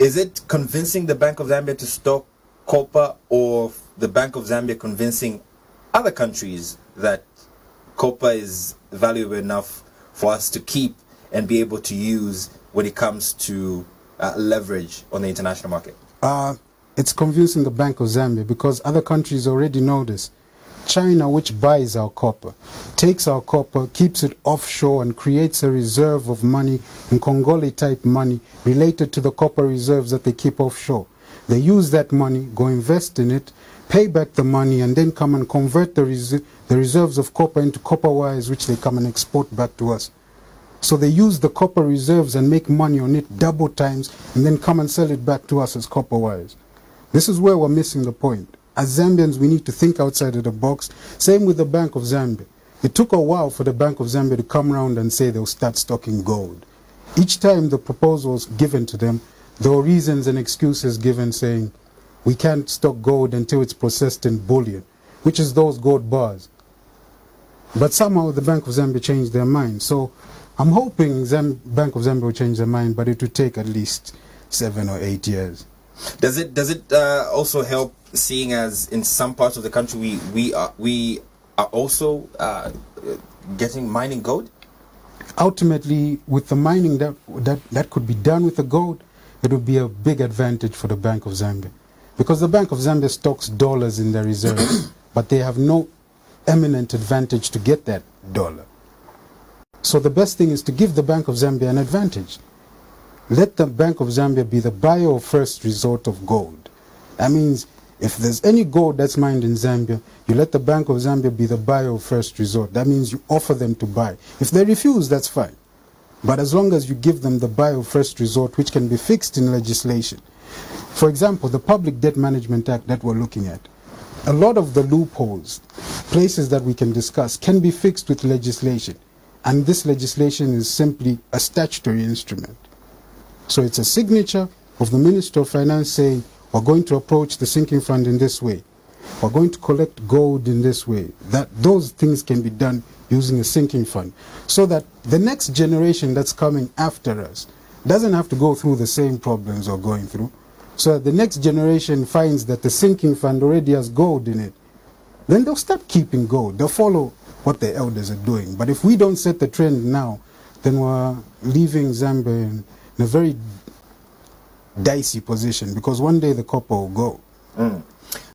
Is it convincing the Bank of Zambia to stock copper, or the Bank of Zambia convincing other countries that copper is valuable enough for us to keep and be able to use when it comes to leverage on the international market? It's convincing the Bank of Zambia because other countries already know this. China, which buys our copper, takes our copper, keeps it offshore and creates a reserve of money, Nkongole type money, related to the copper reserves that they keep offshore. They use that money, go invest in it, pay back the money, and then come and convert the reserves of copper into copper wires, which they come and export back to us. So they use the copper reserves and make money on it double times, and then come and sell it back to us as copper wires. This is where we're missing the point. As Zambians, we need to think outside of the box. Same with the Bank of Zambia. It took a while for the Bank of Zambia to come around and say they'll start stocking gold. Each time the proposal was given to them, there were reasons and excuses given saying, we can't stock gold until it's processed in bullion, which is those gold bars. But somehow the Bank of Zambia changed their mind. So I'm hoping Bank of Zambia will change their mind, but it will take at least 7 or 8 years. Does it also help, seeing as in some parts of the country we are also mining gold? Ultimately, with the mining that could be done with the gold, it would be a big advantage for the Bank of Zambia. Because the Bank of Zambia stocks dollars in their reserves, but they have no eminent advantage to get that dollar. So the best thing is to give the Bank of Zambia an advantage. Let the Bank of Zambia be the buyer of first resort of gold. That means if there's any gold that's mined in Zambia, you let the Bank of Zambia be the buyer of first resort. That means you offer them to buy. If they refuse, that's fine. But as long as you give them the buyer of first resort, which can be fixed in legislation. For example, the Public Debt Management Act that we're looking at. A lot of the loopholes, places that we can discuss, can be fixed with legislation. And this legislation is simply a statutory instrument. So it's a signature of the Minister of Finance saying, we're going to approach the sinking fund in this way. We're going to collect gold in this way. Those things can be done using a sinking fund. So that the next generation that's coming after us doesn't have to go through the same problems we're going through. So that the next generation finds that the sinking fund already has gold in it. Then they'll start keeping gold. They'll follow what the elders are doing. But if we don't set the trend now, then we're leaving Zambia in a very dicey position, because one day the copper will go.